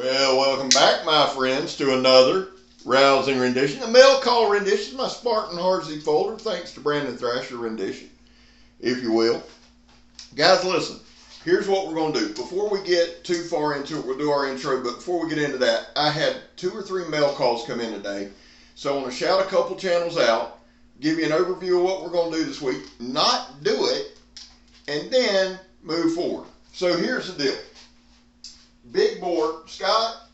Well, welcome back, my friends, to another rousing rendition. A mail call rendition, my Spartan Hardzy folder, thanks to Brandon Thrasher rendition, if you will. Guys, listen, here's what we're going to do. Before we get too far into it, we'll do our intro, but before we get into that, I had 2 or 3 mail calls come in today. So I want to shout a couple channels out, give you an overview of what we're going to do this week, not do it, and then move forward. So here's the deal. Big bore, Scott,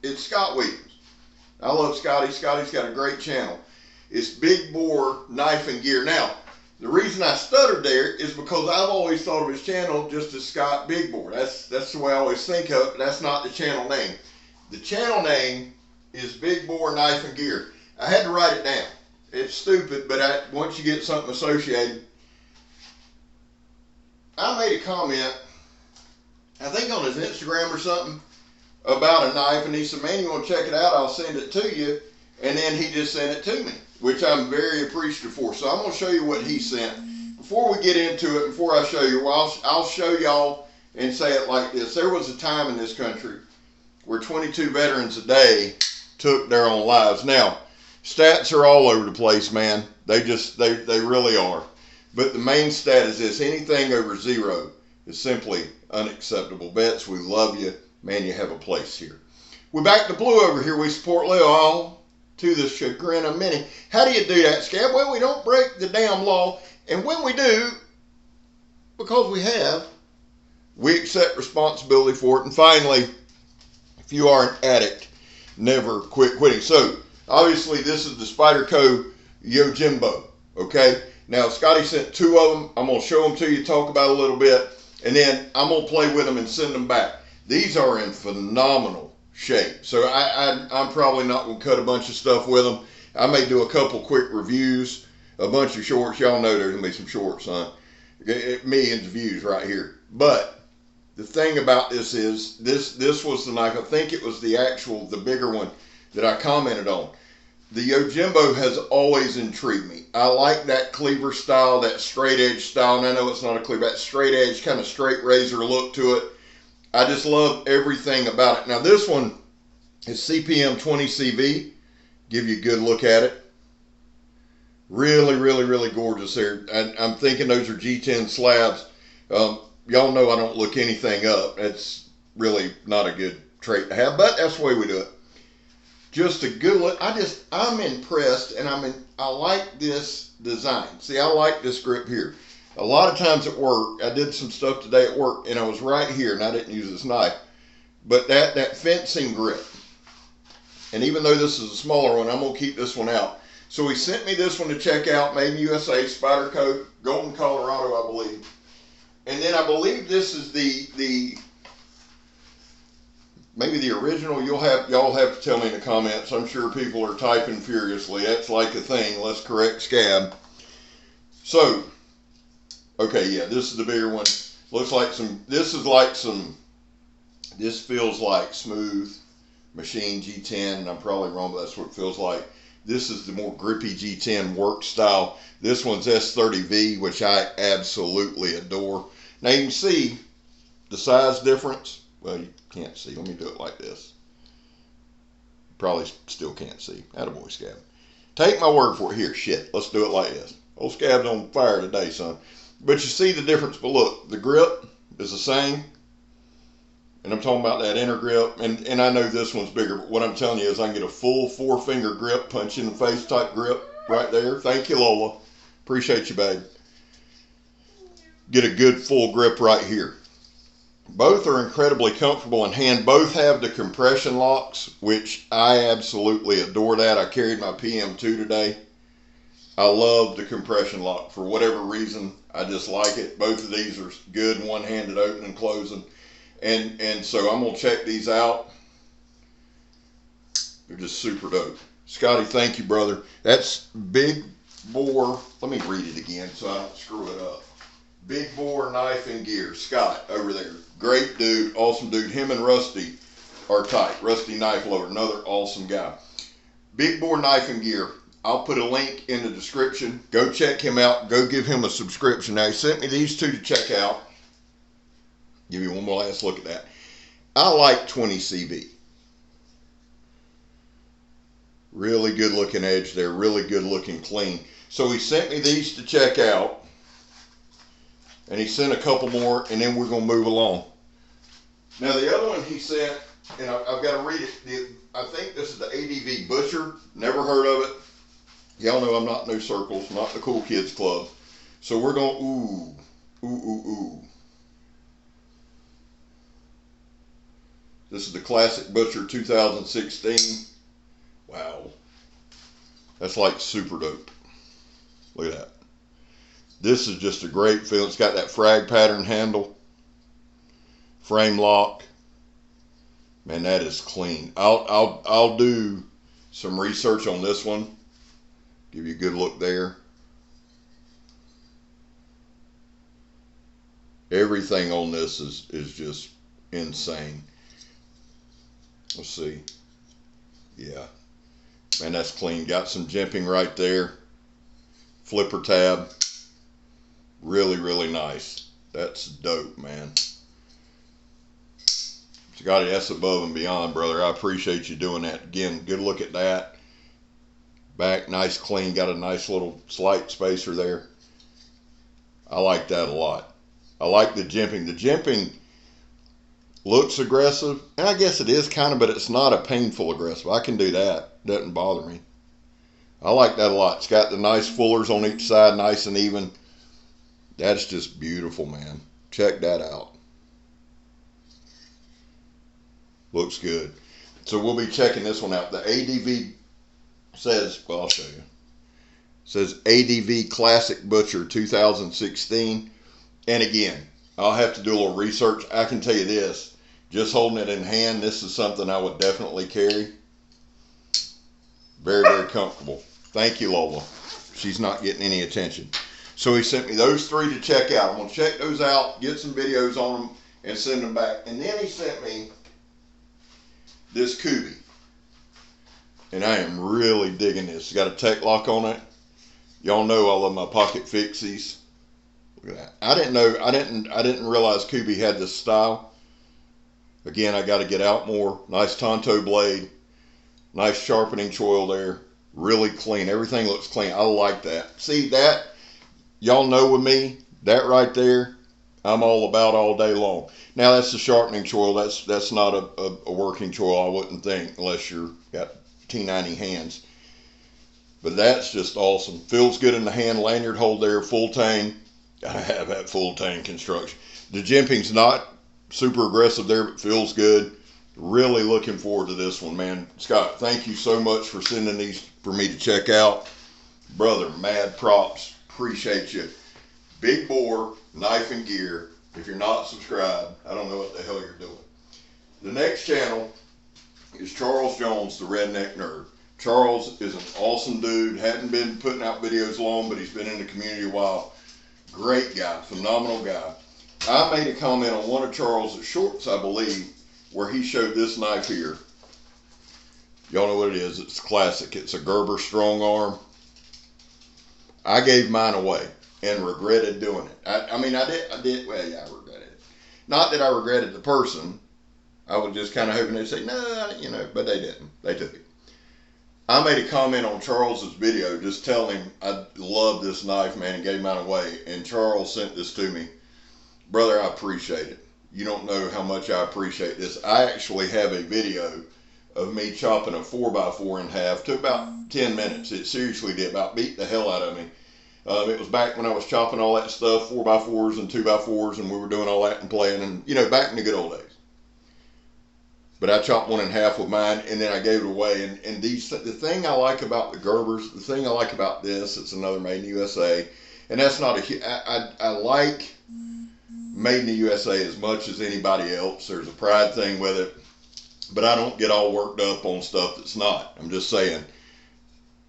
it's Scott Williams. I love Scotty. Scotty's got a great channel. It's Big Bore Knife and Gear. Now, the reason I stuttered there is because I've always thought of his channel just as Scott Big Bore. That's the way I always think of it, but that's not the channel name. The channel name is Big Bore Knife and Gear. I had to write it down. It's stupid, but once you get something associated. I made a comment, I think on his Instagram or something, about a knife, and he said, man, you want to check it out, I'll send it to you. And then he just sent it to me, which I'm very appreciative for. So I'm going to show you what he sent. Before we get into it, before I show you, well, I'll show y'all and say it like this. There was a time in this country where 22 veterans a day took their own lives. Now, stats are all over the place, man. They really are. But the main stat is this: anything over 0 is simply unacceptable. Vets, we love you. Man, you have a place here. We're back to blue over here. We support Leo, all to the chagrin of many. How do you do that, Scab? Well, we don't break the damn law. And when we do, because we accept responsibility for it. And finally, if you are an addict, never quit quitting. So, obviously, this is the Spyderco Yojimbo, okay? Now, Scotty sent 2 of them. I'm going to show them to you, talk about it a little bit, and then I'm going to play with them and send them back. These are in phenomenal shape. So I'm probably not going to cut a bunch of stuff with them. I may do a couple quick reviews, a bunch of shorts. Y'all know there's going to be some shorts, son. Millions of views right here. But the thing about this is, this was the knife. I think it was the bigger one that I commented on. The Yojimbo has always intrigued me. I like that cleaver style, that straight edge style. And I know it's not a cleaver, that straight edge, kind of straight razor look to it. I just love everything about it. Now this one is CPM 20 CV. Give you a good look at it. Really, really, really gorgeous there. I'm thinking those are G10 slabs. Y'all know I don't look anything up. That's really not a good trait to have, but that's the way we do it. Just a good look. I'm impressed, and I like this design. See, I like this grip here. A lot of times at work, I did some stuff today at work, and I was right here, and I didn't use this knife. But that fencing grip, and even though this is a smaller one, I'm going to keep this one out. So he sent me this one to check out, made in USA, Spyderco, Golden, Colorado, I believe. And then I believe this is maybe the original. Y'all have to tell me in the comments. I'm sure people are typing furiously. That's like a thing. Let's correct Scab. So, okay, yeah, this is the bigger one. Looks like this feels like smooth machine G10, and I'm probably wrong, but that's what it feels like. This is the more grippy G10 work style. This one's S30V, which I absolutely adore. Now you can see the size difference. Well, you can't see. Let me do it like this. Probably still can't see. Attaboy, Scab. Take my word for it. Here, shit. Let's do it like this. Old Scab's on fire today, son. But you see the difference. But look, the grip is the same. And I'm talking about that inner grip. And I know this one's bigger. But what I'm telling you is I can get a full 4-finger grip, punch in the face type grip right there. Thank you, Lola. Appreciate you, babe. Get a good full grip right here. Both are incredibly comfortable in hand. Both have the compression locks, which I absolutely adore that. I carried my PM2 today. I love the compression lock. For whatever reason, I just like it. Both of these are good, one-handed opening and closing. And so I'm going to check these out. They're just super dope. Scotty, thank you, brother. That's Big Bore. Let me read it again so I don't screw it up. Big Bore Knife and Gear. Scott over there. Great dude. Awesome dude. Him and Rusty are tight. Rusty Knife Loader. Another awesome guy. Big Bore Knife and Gear. I'll put a link in the description. Go check him out. Go give him a subscription. Now, he sent me these 2 to check out. Give you one more last look at that. I like 20 CV. Really good looking edge there, really good looking clean. So he sent me these to check out, and he sent a couple more, and then we're going to move along. Now the other one he sent, and I've got to read it. I think this is the ADV Butcher. Never heard of it. Y'all know I'm not in those circles, not the cool kids club. So we're going, ooh. This is the Classic Butcher 2016. Wow. That's like super dope. Look at that. This is just a great feel. It's got that frag pattern handle. Frame lock. Man, that is clean. I'll do some research on this one. Give you a good look there. Everything on this is just insane. Let's see. Yeah. Man, that's clean. Got some jimping right there. Flipper tab. Really, really nice. That's dope, man. Scotty, that's above and beyond, brother. I appreciate you doing that. Again, good look at that. Back, nice, clean. Got a nice little slight spacer there. I like that a lot. I like the jimping. The jimping looks aggressive, and I guess it is kind of, but it's not a painful aggressive. I can do that. Doesn't bother me. I like that a lot. It's got the nice fullers on each side, nice and even. That's just beautiful, man. Check that out. Looks good. So we'll be checking this one out. The ADV says, well, I'll show you. It says ADV Classic Butcher 2016. And again, I'll have to do a little research. I can tell you this, just holding it in hand, this is something I would definitely carry. Very, very comfortable. Thank you, Lola. She's not getting any attention. So he sent me those three to check out. I'm going to check those out, get some videos on them, and send them back. And then he sent me this Kuby. And I am really digging this. It's got a tech lock on it. Y'all know I love my pocket fixies. Look at that. I didn't realize Kuby had this style. Again, I got to get out more. Nice Tonto blade. Nice sharpening choil there. Really clean. Everything looks clean. I like that. See that? Y'all know with me, that right there, I'm all about all day long. Now that's the sharpening choil. That's not a working choil, I wouldn't think, unless you're got T90 hands. But that's just awesome. Feels good in the hand. Lanyard hold there, full tang. Gotta have that full tang construction. The jimping's not super aggressive there, but feels good. Really looking forward to this one, man. Scott, thank you so much for sending these for me to check out. Brother, mad props. Appreciate you. Big Bore Knife and Gear. If you're not subscribed, I don't know what the hell you're doing. The next channel is Charles Jones, the Redneck Nerd. Charles is an awesome dude. Hadn't been putting out videos long, but he's been in the community a while. Great guy, phenomenal guy. I made a comment on one of Charles's shorts, I believe, where he showed this knife here. Y'all know what it is. It's classic. It's a Gerber StrongArm. I gave mine away and regretted doing it. I did. Well, yeah, I regretted it. Not that I regretted the person. I was just kind of hoping they'd say, no, but they didn't. They took it. I made a comment on Charles's video just telling him I love this knife, man, and gave mine away. And Charles sent this to me. Brother, I appreciate it. You don't know how much I appreciate this. I actually have a video of me chopping a 4x4 in half. Took about 10 minutes. It seriously did. About beat the hell out of me. It was back when I was chopping all that stuff, 4x4s and 2x4s, and we were doing all that and playing, and, back in the good old days. But I chopped one in half with mine, and then I gave it away. And the thing I like about the Gerbers, the thing I like about this, it's another made in the USA, and that's not I like made in the USA as much as anybody else. There's a pride thing with it, but I don't get all worked up on stuff that's not. I'm just saying,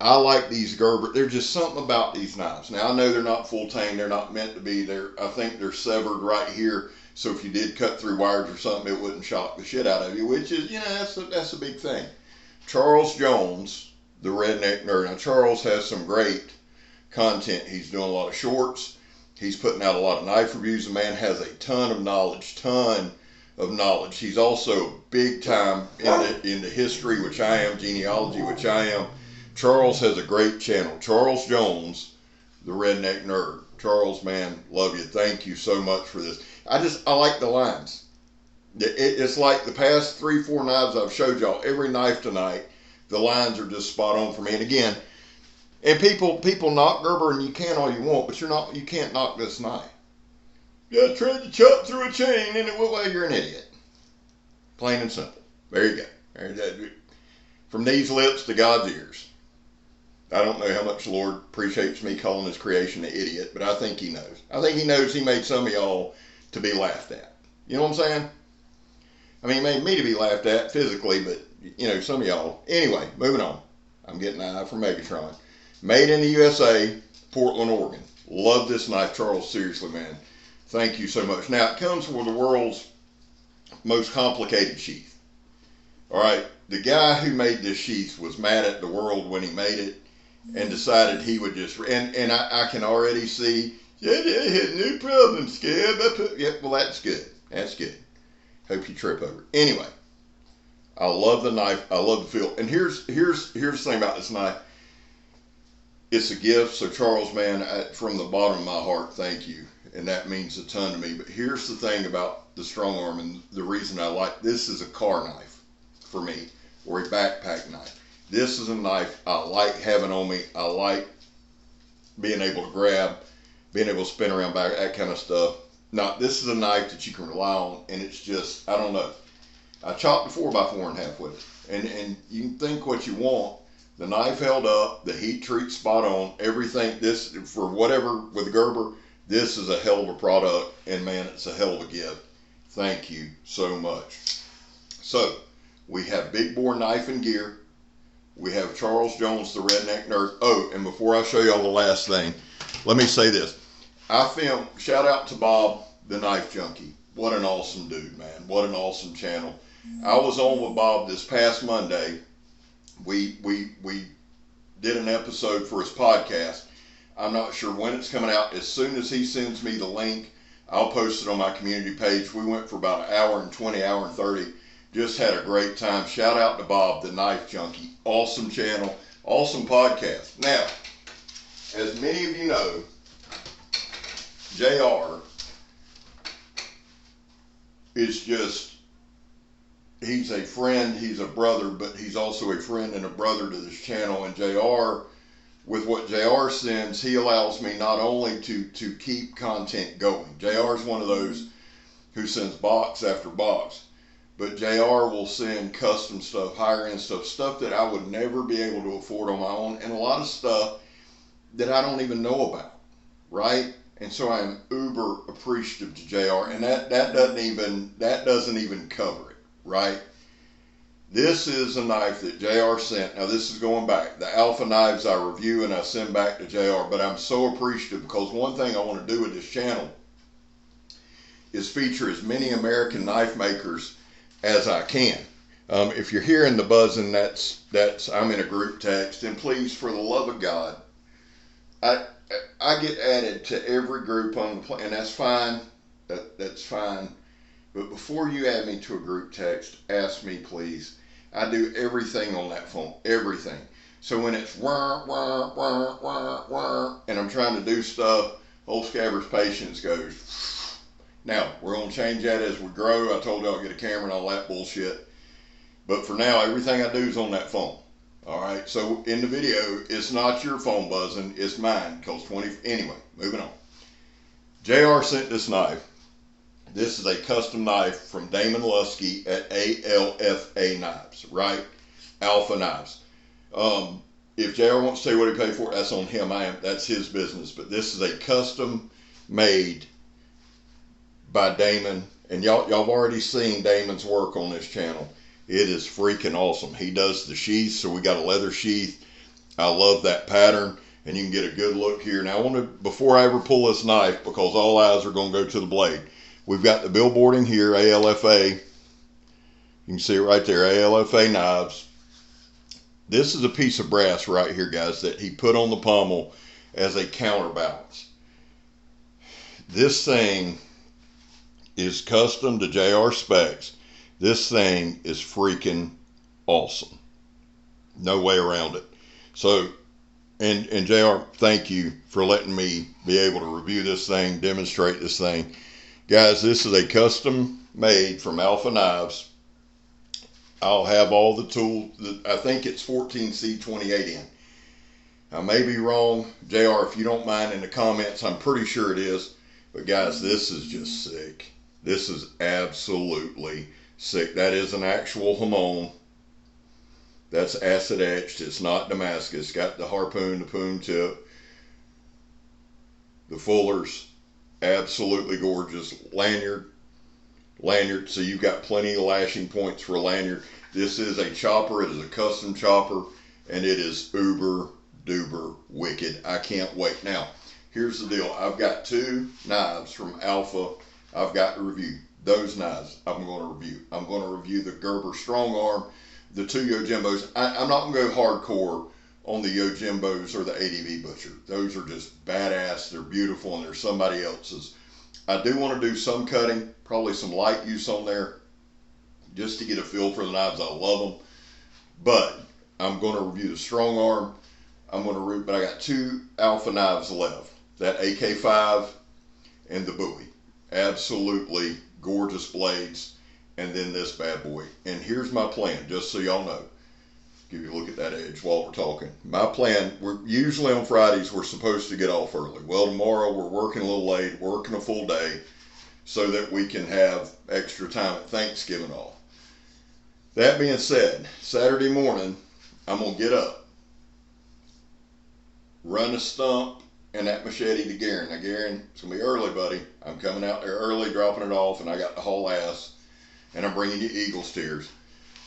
I like these Gerber. There's just something about these knives. Now, I know they're not full tang. They're not meant to be. I think they're severed right here. So if you did cut through wires or something, it wouldn't shock the shit out of you, which is, that's a big thing. Charles Jones, the Redneck Nerd. Now, Charles has some great content. He's doing a lot of shorts. He's putting out a lot of knife reviews. The man has a ton of knowledge, ton of knowledge. He's also big time in the history, which I am, genealogy, which I am. Charles has a great channel. Charles Jones, the Redneck Nerd. Charles, man, love you. Thank you so much for this. I like the lines. It's like the past 3-4 knives I've showed y'all. Every knife tonight, the lines are just spot on for me. And again, and people knock Gerber, and you can all you want, but you can't knock this knife. Yeah, I tried to chop through a chain, and it looked like you're an idiot. Plain and simple. There you go. From these lips to God's ears. I don't know how much the Lord appreciates me calling his creation an idiot, but I think he knows. I think he knows he made some of y'all to be laughed at. You know what I'm saying? I mean, he made me to be laughed at physically, but, you know, some of y'all. Anyway, moving on. I'm getting an eye from Megatron. Made in the USA, Portland, Oregon. Love this knife, Charles. Seriously, man. Thank you so much. Now, it comes with the world's most complicated sheath. All right. The guy who made this sheath was mad at the world when he made it and decided he would just, and I can already see, yeah, I had no problem, Scab. Yeah, well, that's good. That's good. Hope you trip over it. Anyway, I love the knife. I love the feel. And here's the thing about this knife. It's a gift. So Charles, man, from the bottom of my heart, thank you. And that means a ton to me. But here's the thing about the StrongArm, and the reason I like this is a car knife for me, or a backpack knife. This is a knife I like having on me. I like being able to grab, being able to spin around back, that kind of stuff. Now, this is a knife that you can rely on, and it's just, I don't know. I chopped a 4x4.5 with it, and you can think what you want. The knife held up, the heat treat spot on, everything. This, for whatever, with Gerber, this is a hell of a product, and man, it's a hell of a gift. Thank you so much. So, we have big bore knife and gear. We have Charles Jones, the Redneck Nerd. Oh, and before I show y'all the last thing, let me say this. I filmed, shout out to Bob, the Knife Junkie. What an awesome dude, man. What an awesome channel. I was on with Bob this past Monday. We did an episode for his podcast. I'm not sure when it's coming out. As soon as he sends me the link, I'll post it on my community page. We went for about an hour and 20, hour and 30. Just had a great time. Shout out to Bob, the Knife Junkie. Awesome channel, awesome podcast. Now, as many of you know, JR is just, he's a friend, he's a brother, but he's also a friend and a brother to this channel. And JR, with what JR sends, he allows me not only to keep content going. JR is one of those who sends box after box. But JR will send custom stuff, higher end stuff that I would never be able to afford on my own, and a lot of stuff that I don't even know about, right? And so I am uber appreciative to JR, and that doesn't even cover it, right? This is a knife that JR sent. Now this is going back. The Alpha knives I review and I send back to JR, but I'm so appreciative because one thing I want to do with this channel is feature as many American knife makers as I can. If you're hearing the buzzing, that's I'm in a group text, and please, for the love of God, I get added to every group on the planet, and that's fine. That's fine. But before you add me to a group text, ask me, please. I do everything on that phone, everything. So when it's wah, wah, wah, wah, wah, and I'm trying to do stuff, old Scabber's patience goes. Now, we're going to change that as we grow. I told y'all to get a camera and all that bullshit. But for now, everything I do is on that phone. All right, so in the video, it's not your phone buzzing, it's mine. Anyway, moving on. JR sent this knife. This is a custom knife from Damon Lusky at ALFA Knives, right? Alpha Knives. If JR wants to tell you what he paid for it, that's on him. That's his business. But this is a custom made by Damon, and y'all have already seen Damon's work on this channel. It is freaking awesome. He does the sheath, so we got a leather sheath. I love that pattern, and you can get a good look here. Now I want to, before I ever pull this knife, because all eyes are going to go to the blade, we've got the billboarding here, ALFA. You can see it right there, ALFA Knives. This is a piece of brass right here, guys, that he put on the pommel as a counterbalance. This thing is custom to JR specs. This thing is freaking awesome. No way around it. So, and JR, thank you for letting me be able to review this thing, demonstrate this thing. Guys, this is a custom made from Alpha Knives. I'll have all the tools. I think it's 14C28 in. I may be wrong. JR, if you don't mind in the comments, I'm pretty sure it is. But guys, this is just sick. This is absolutely sick. That is an actual hamon. That's acid etched. It's not Damascus. Got the harpoon, the poon tip, the fullers. Absolutely gorgeous. Lanyard. So you've got plenty of lashing points for a lanyard. This is a chopper. It is a custom chopper. And it is uber duper wicked. I can't wait. Now, here's the deal. I've got 2 knives from Alpha I've got to review. Those knives I'm going to review. I'm going to review the Gerber StrongArm, the 2 Yojimbos. I'm not going to go hardcore on the Yojimbos or the ADV Butcher. Those are just badass. They're beautiful and they're somebody else's. I do want to do some cutting, probably some light use on there, just to get a feel for the knives. I love them. But I'm going to review the StrongArm. But I got 2 Alpha knives left. That AK5 and the Bowie. Absolutely gorgeous blades. And then this bad boy. And here's my plan, just so y'all know. Give you a look at that edge while we're talking. My plan, we're usually on Fridays, we're supposed to get off early. Well, tomorrow we're working a little late, working a full day, so that we can have extra time at Thanksgiving off. That being said, Saturday morning, I'm going to get up, run a stump and that machete to Garen. Now, Garen, it's going to be early, buddy. I'm coming out there early, dropping it off, and I got to haul ass, and I'm bringing you Eagles tears.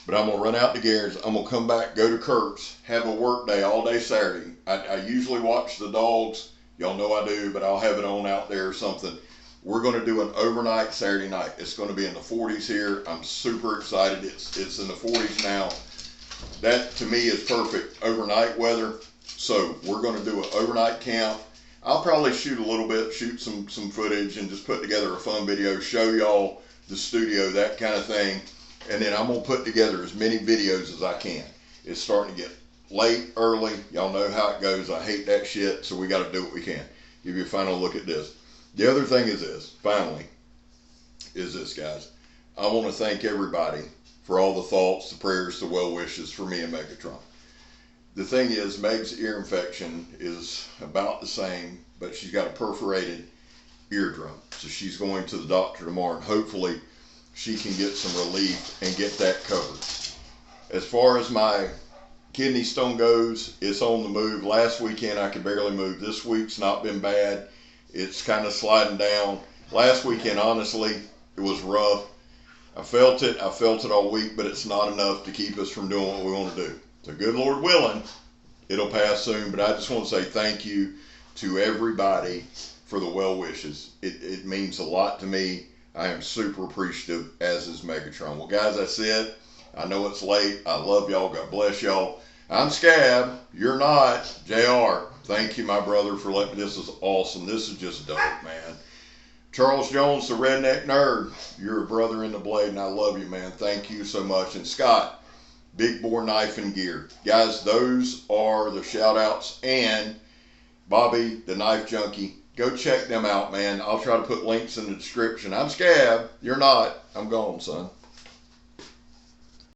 But I'm going to run out to Garen's. I'm going to come back, go to Kurt's, have a work day all day Saturday. I usually watch the dogs. Y'all know I do, but I'll have it on out there or something. We're going to do an overnight Saturday night. It's going to be in the 40s here. I'm super excited. It's in the 40s now. That, to me, is perfect overnight weather. So we're going to do an overnight camp. I'll probably shoot a little bit, shoot some footage, and just put together a fun video, show y'all the studio, that kind of thing. And then I'm going to put together as many videos as I can. It's starting to get late, early. Y'all know how it goes. I hate that shit, so we got to do what we can. Give you a final look at this. The other thing is this, finally, is this, guys. I want to thank everybody for all the thoughts, the prayers, the well wishes for me and Megatron. The thing is, Meg's ear infection is about the same, but she's got a perforated eardrum. So she's going to the doctor tomorrow, and hopefully she can get some relief and get that covered. As far as my kidney stone goes, it's on the move. Last weekend I could barely move. This week's not been bad. It's kind of sliding down. Last weekend, honestly, it was rough. I felt it all week, but it's not enough to keep us from doing what we want to do. So good Lord willing, it'll pass soon. But I just want to say thank you to everybody for the well wishes. It means a lot to me. I am super appreciative, as is Megatron. Well, guys, that's it. I know it's late. I love y'all. God bless y'all. I'm Scab. You're not. JR. Thank you, my brother, for letting me. This is awesome. This is just dope, man. Charles Jones, the Redneck Nerd. You're a brother in the blade, and I love you, man. Thank you so much. And Scott, Big Bore Knife and Gear. Guys, those are the shout-outs. And Bobby, the Knife Junkie. Go check them out, man. I'll try to put links in the description. I'm Scab. You're not. I'm gone, son.